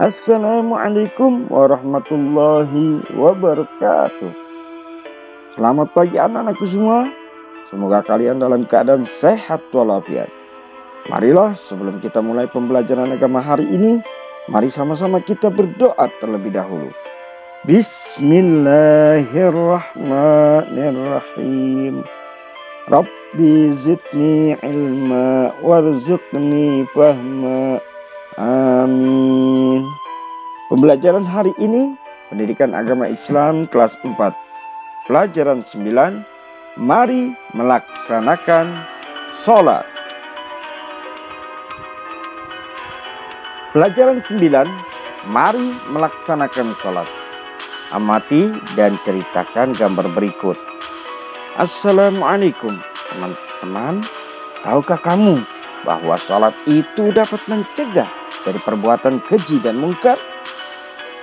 Assalamualaikum warahmatullahi wabarakatuh. Selamat pagi anak-anakku semua. Semoga kalian dalam keadaan sehat walafiat. Marilah sebelum kita mulai pembelajaran agama hari ini, mari sama-sama kita berdoa terlebih dahulu. Bismillahirrahmanirrahim. Rabbi zidni ilma warzuqni fahma. Amin. Pembelajaran hari ini Pendidikan Agama Islam kelas 4. Pelajaran 9. Mari melaksanakan sholat. Pelajaran 9. Mari melaksanakan sholat. Amati dan ceritakan gambar berikut. Assalamualaikum teman-teman. Tahukah kamu bahwa sholat itu dapat mencegah dari perbuatan keji dan mungkar?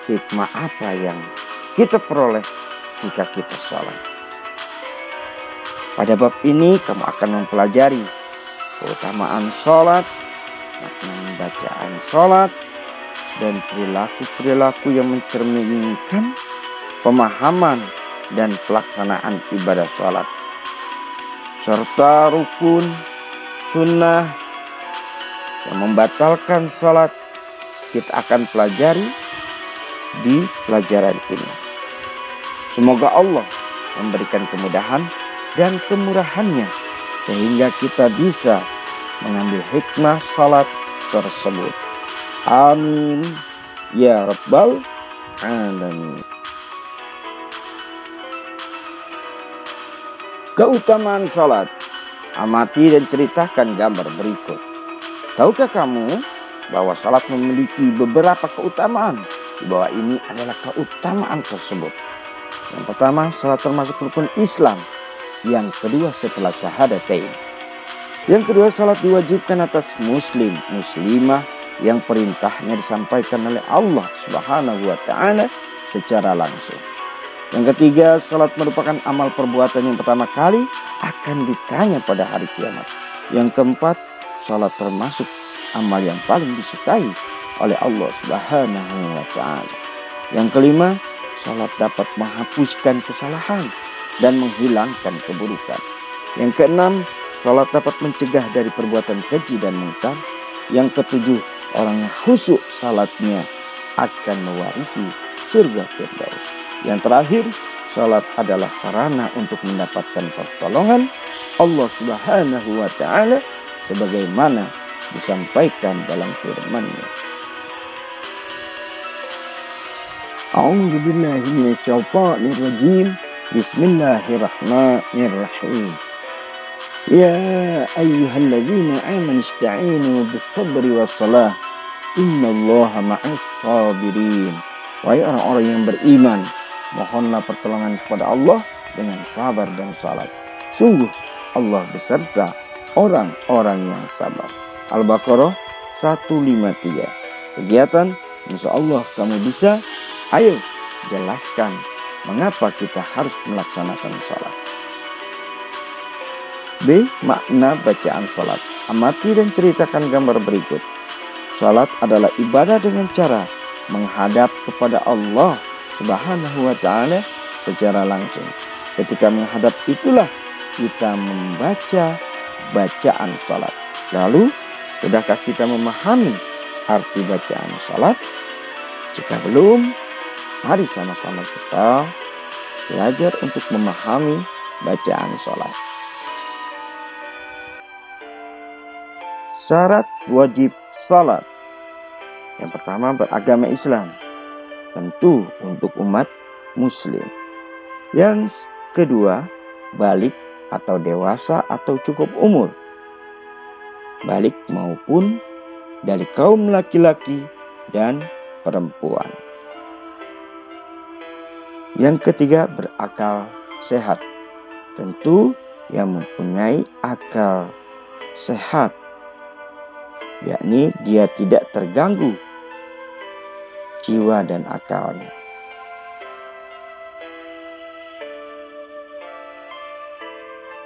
Hikmah apa yang kita peroleh jika kita sholat? Pada bab ini kamu akan mempelajari keutamaan sholat, makna bacaan sholat, dan perilaku-perilaku yang mencerminkan pemahaman dan pelaksanaan ibadah sholat, serta rukun, sunnah yang membatalkan sholat kita akan pelajari di pelajaran ini. Semoga Allah memberikan kemudahan dan kemurahannya sehingga kita bisa mengambil hikmah sholat tersebut. Amin ya rabbal alamin. Keutamaan sholat. Amati dan ceritakan gambar berikut. Tahukah kamu bahwa salat memiliki beberapa keutamaan? Di bawah ini adalah keutamaan tersebut. Yang pertama, salat termasuk rukun Islam. Yang kedua, setelah syahadatain. Yang kedua, salat diwajibkan atas muslim, muslimah yang perintahnya disampaikan oleh Allah Subhanahu wa taala secara langsung. Yang ketiga, salat merupakan amal perbuatan yang pertama kali akan ditanya pada hari kiamat. Yang keempat, salat termasuk amal yang paling disukai oleh Allah Subhanahu wa taala. Yang kelima, salat dapat menghapuskan kesalahan dan menghilangkan keburukan. Yang keenam, salat dapat mencegah dari perbuatan keji dan mungkar. Yang ketujuh, orang yang khusyuk salatnya akan mewarisi surga Firdaus. Yang terakhir, salat adalah sarana untuk mendapatkan pertolongan Allah Subhanahu wa taala sebagaimana disampaikan dalam firman-Nya. A'udzu billahi minasyaitonir rajim. Bismillahirrahmanirrahim. Ya ayyuhalladzina amanu ista'inu bis-sabri was-salah. Innallaha ma'as sabirin. Wahai orang-orang yang beriman, mohonlah pertolongan kepada Allah dengan sabar dan salat. Sungguh Allah beserta orang-orang yang sabar. Al-Baqarah 153. Kegiatan, insya Allah kamu bisa. Ayo jelaskan mengapa kita harus melaksanakan salat. B. Makna bacaan salat. Amati dan ceritakan gambar berikut. Salat adalah ibadah dengan cara menghadap kepada Allah Subhanahu wa taala secara langsung. Ketika menghadap itulah kita membaca bacaan salat. Lalu, sudahkah kita memahami arti bacaan salat? Jika belum, mari sama-sama kita belajar untuk memahami bacaan salat. Syarat wajib salat. Yang pertama, beragama Islam. Tentu untuk umat muslim. Yang kedua, balik atau dewasa atau cukup umur. Balik maupun dari kaum laki-laki dan perempuan. Yang ketiga, berakal sehat. Tentu yang mempunyai akal sehat, yakni dia tidak terganggu jiwa dan akalnya.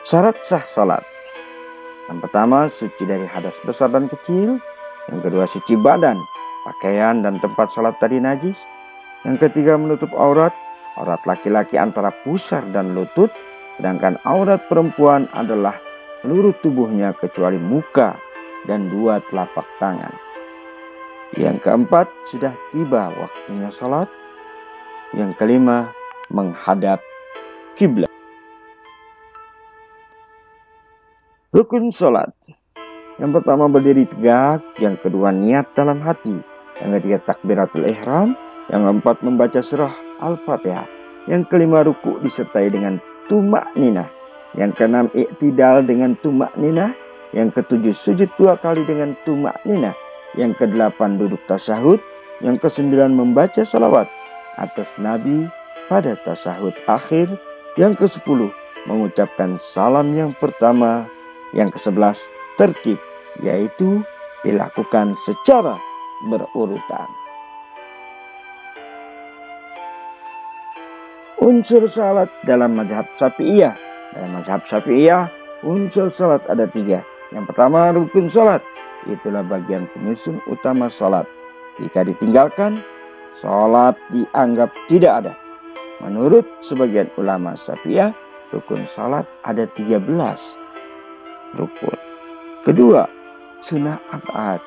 Syarat sah salat. Yang pertama, suci dari hadas besar dan kecil. Yang kedua, suci badan pakaian dan tempat sholat tadi najis. Yang ketiga, menutup aurat. Aurat laki-laki antara pusar dan lutut, sedangkan aurat perempuan adalah seluruh tubuhnya kecuali muka dan 2 telapak tangan. Yang keempat, sudah tiba waktunya sholat. Yang kelima, menghadap kiblat. Rukun sholat. Yang pertama, berdiri tegak. Yang kedua, niat dalam hati. Yang ketiga, takbiratul ihram. Yang keempat, membaca surah Al-Fatihah. Yang kelima, ruku disertai dengan tumak-ninah. Yang keenam, i'tidal dengan tumak-ninah. Yang ketujuh, sujud 2 kali dengan tumak-ninah. Yang kedelapan, duduk tasyahud. Yang kesembilan, membaca salawat atas Nabi pada tasyahud akhir. Yang ke-10, mengucapkan salam yang pertama. Yang ke-11, tertib, yaitu dilakukan secara berurutan. Unsur salat dalam mazhab Syafi'iyah. Dalam mazhab Syafi'iyah, unsur salat ada 3. Yang pertama, rukun salat. Itulah bagian penyusun utama salat. Jika ditinggalkan, salat dianggap tidak ada. Menurut sebagian ulama Syafi'iyah, rukun salat ada 13 rukun. Kedua, sunnah ab'ad.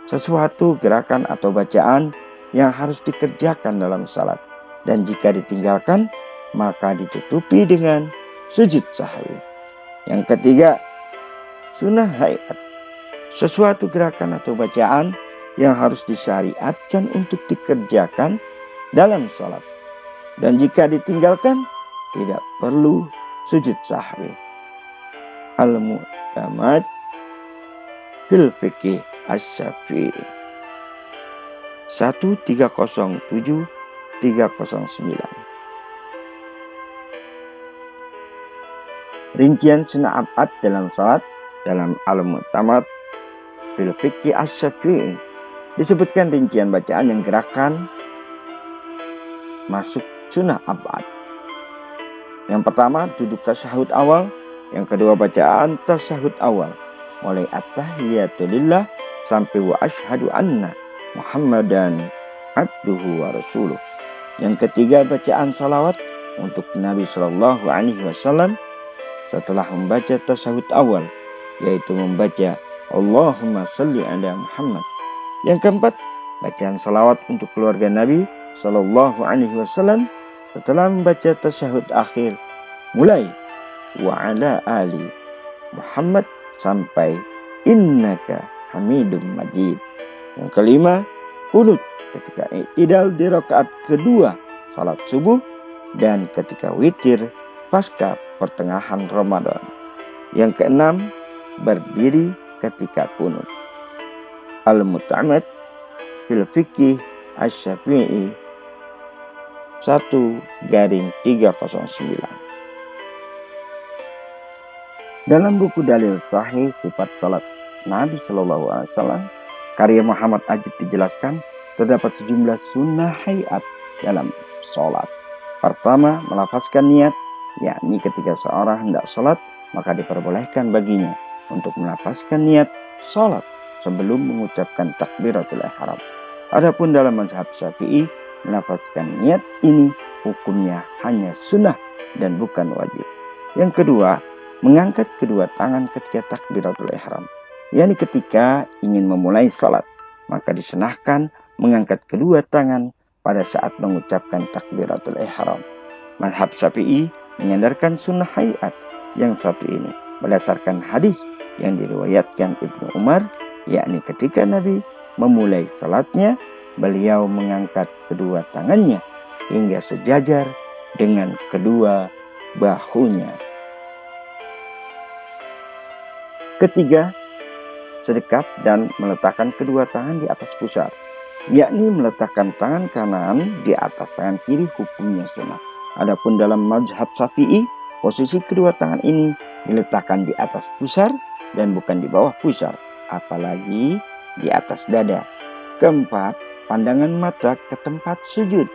Sesuatu gerakan atau bacaan yang harus dikerjakan dalam salat. Dan jika ditinggalkan, maka ditutupi dengan sujud sahwi. Yang ketiga, sunnah hayat. Sesuatu gerakan atau bacaan yang harus disyariatkan untuk dikerjakan dalam salat. Dan jika ditinggalkan, tidak perlu sujud sahwi. Al-Mu'tamad fil Fiqih Asy-Syafi'i 1307-309. Rincian sunnah ab'ad dalam salat dalam Al-Mu'tamad fil Fiqih Asy-Syafi'i disebutkan rincian bacaan yang gerakan masuk sunnah ab'ad. Yang pertama, duduk tasyahud awal. Yang kedua, bacaan tasyahud awal mulai at-tahiyatu lillah sampai wa asyhadu anna Muhammadan abduhu wa rasuluh. Yang ketiga, bacaan salawat untuk Nabi Shallallahu Alaihi Wasallam setelah membaca tasyahud awal, yaitu membaca Allahumma salli ala Muhammad. Yang keempat, bacaan salawat untuk keluarga Nabi Shallallahu Alaihi Wasallam setelah membaca tasyahud akhir mulai wa ala ali Muhammad sampai innaka hamidum majid. Yang kelima, qunut ketika i'tidal di rakaat kedua salat subuh dan ketika witir pasca pertengahan Ramadan. Yang keenam, berdiri ketika qunut. Al-Mu'tamad fil Fiqih Asy-Syafi'i 1/309. Dalam buku Dalil Sahih Sifat Salat Nabi Shallallahu Alaihi Wasallam karya Muhammad Ajib dijelaskan terdapat sejumlah sunnah hayat dalam salat. Pertama, melafazkan niat, yakni ketika seorang hendak salat maka diperbolehkan baginya untuk melafazkan niat salat sebelum mengucapkan takbiratul ihram. Adapun dalam mazhab Syafi'i, melafazkan niat ini hukumnya hanya sunnah dan bukan wajib. Yang kedua, mengangkat kedua tangan ketika takbiratul ihram, yakni ketika ingin memulai salat, maka disunahkan mengangkat kedua tangan pada saat mengucapkan takbiratul ihram. Mazhab Syafi'i menyandarkan sunnah hayat yang satu ini berdasarkan hadis yang diriwayatkan Ibnu Umar, yakni ketika Nabi memulai salatnya, beliau mengangkat kedua tangannya hingga sejajar dengan kedua bahunya. Ketiga, sedekap dan meletakkan kedua tangan di atas pusar, yakni meletakkan tangan kanan di atas tangan kiri hukumnya sunnah. Adapun dalam mazhab Syafi'i, posisi kedua tangan ini diletakkan di atas pusar dan bukan di bawah pusar, apalagi di atas dada. Keempat, pandangan mata ke tempat sujud.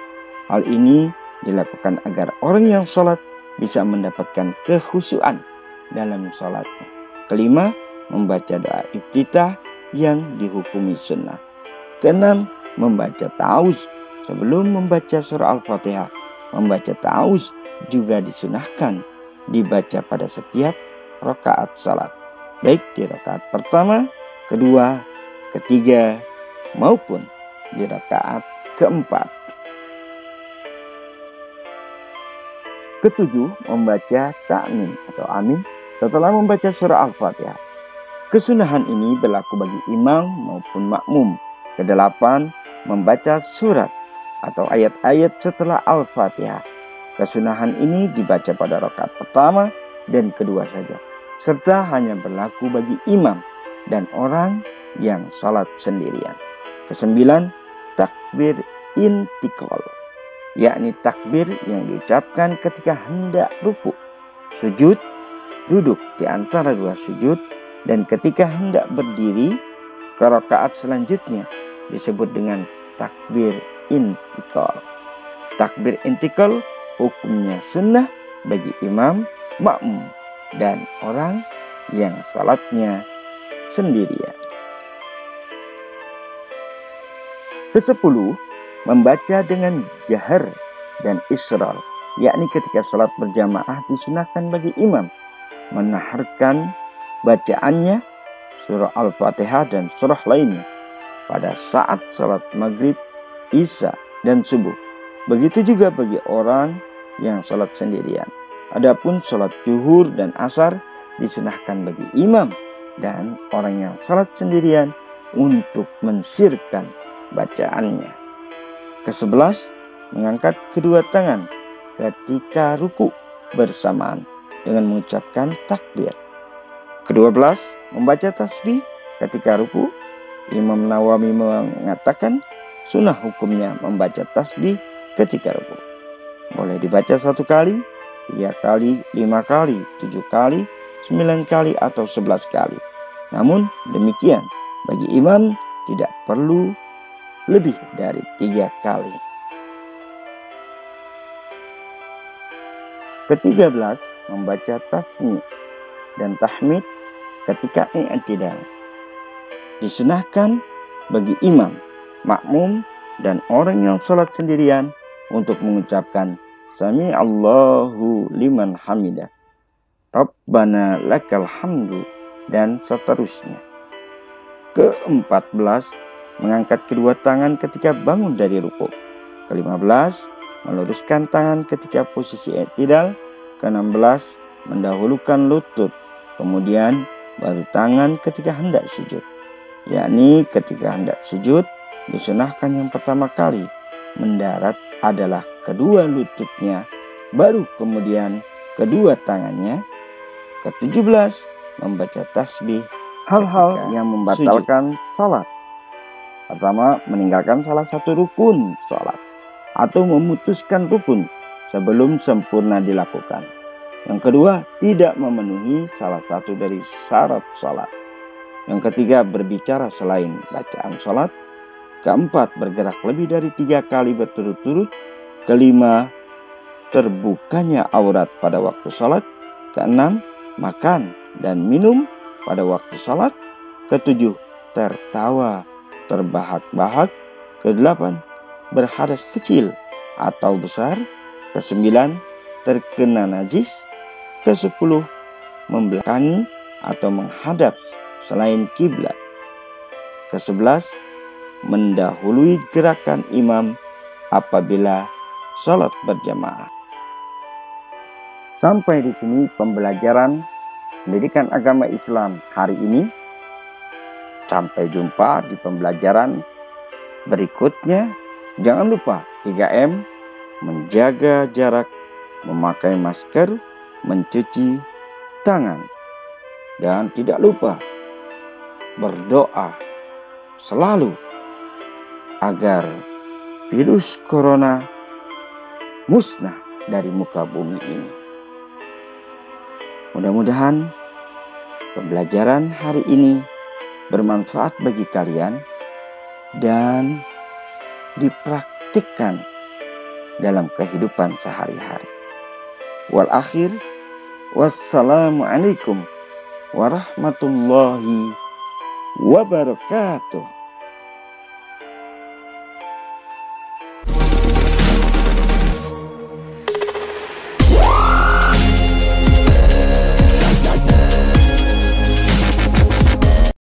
Hal ini dilakukan agar orang yang sholat bisa mendapatkan kekhusyuan dalam sholatnya. Kelima, membaca doa iftitah yang dihukumi sunnah. Keenam, membaca ta'awuz sebelum membaca surah Al-Fatihah. Membaca ta'awuz juga disunahkan dibaca pada setiap rakaat salat, baik di rakaat pertama, kedua, ketiga, maupun di rakaat keempat. Ketujuh, membaca ta'min atau amin setelah membaca surah Al-Fatihah. Kesunahan ini berlaku bagi imam maupun makmum. Kedelapan, membaca surat atau ayat-ayat setelah Al-Fatihah. Kesunahan ini dibaca pada rakaat pertama dan kedua saja, serta hanya berlaku bagi imam dan orang yang salat sendirian. Kesembilan, takbir intikal, yakni takbir yang diucapkan ketika hendak ruku, sujud, duduk di antara dua sujud, dan ketika hendak berdiri ke rakaat selanjutnya disebut dengan takbir intikal. Takbir intikal hukumnya sunnah bagi imam, makmum, dan orang yang salatnya sendirian. Kesepuluh, membaca dengan jahar dan israr, yakni ketika salat berjamaah disunahkan bagi imam menaharkan bacaannya surah Al-Fatihah dan surah lainnya pada saat salat maghrib, isya, dan subuh. Begitu juga bagi orang yang salat sendirian. Adapun salat zuhur dan asar disunahkan bagi imam dan orang yang salat sendirian untuk mensirkan bacaannya. Kesebelas, mengangkat kedua tangan ketika ruku bersamaan dengan mengucapkan takbir. Kedua belas, membaca tasbih ketika ruku. Imam Nawawi mengatakan sunnah hukumnya membaca tasbih ketika ruku. Boleh dibaca 1 kali, 3 kali, 5 kali, 7 kali, 9 kali, atau 11 kali. Namun demikian, bagi imam tidak perlu lebih dari 3 kali. Ke-13, membaca tasmih dan tahmid ketika i'tidal. Disunahkan bagi imam, makmum, dan orang yang sholat sendirian untuk mengucapkan Sami Allahu liman hamidah, Rabbana lakal hamdu, dan seterusnya. Ke-14, mengangkat kedua tangan ketika bangun dari rukuk. Ke-15, meluruskan tangan ketika posisi i'tidal. Ke-16, mendahulukan lutut, kemudian baru tangan ketika hendak sujud. Yakni ketika hendak sujud, disunahkan yang pertama kali mendarat adalah kedua lututnya, baru kemudian kedua tangannya. Ke-17, membaca tasbih. Hal-hal yang membatalkan salat. Pertama, meninggalkan salah satu rukun salat atau memutuskan rukun sebelum sempurna dilakukan. Yang kedua, tidak memenuhi salah satu dari syarat salat. Yang ketiga, berbicara selain bacaan salat. Keempat, bergerak lebih dari 3 kali berturut-turut. Kelima, terbukanya aurat pada waktu salat. Keenam, makan dan minum pada waktu salat. Ketujuh, tertawa terbahak-bahak. Kedelapan, berhadas kecil atau besar. Kesembilan, terkena najis. Ke-10, membelakangi atau menghadap selain kiblat. Ke-11, mendahului gerakan imam apabila salat berjamaah. Sampai di sini pembelajaran pendidikan agama Islam hari ini. Sampai jumpa di pembelajaran berikutnya. Jangan lupa 3M, menjaga jarak, memakai masker, mencuci tangan, dan tidak lupa berdoa selalu agar virus corona musnah dari muka bumi ini. Mudah-mudahan pembelajaran hari ini bermanfaat bagi kalian dan dipraktikkan dalam kehidupan sehari-hari. Wal akhir, wassalamualaikum warahmatullahi wabarakatuh.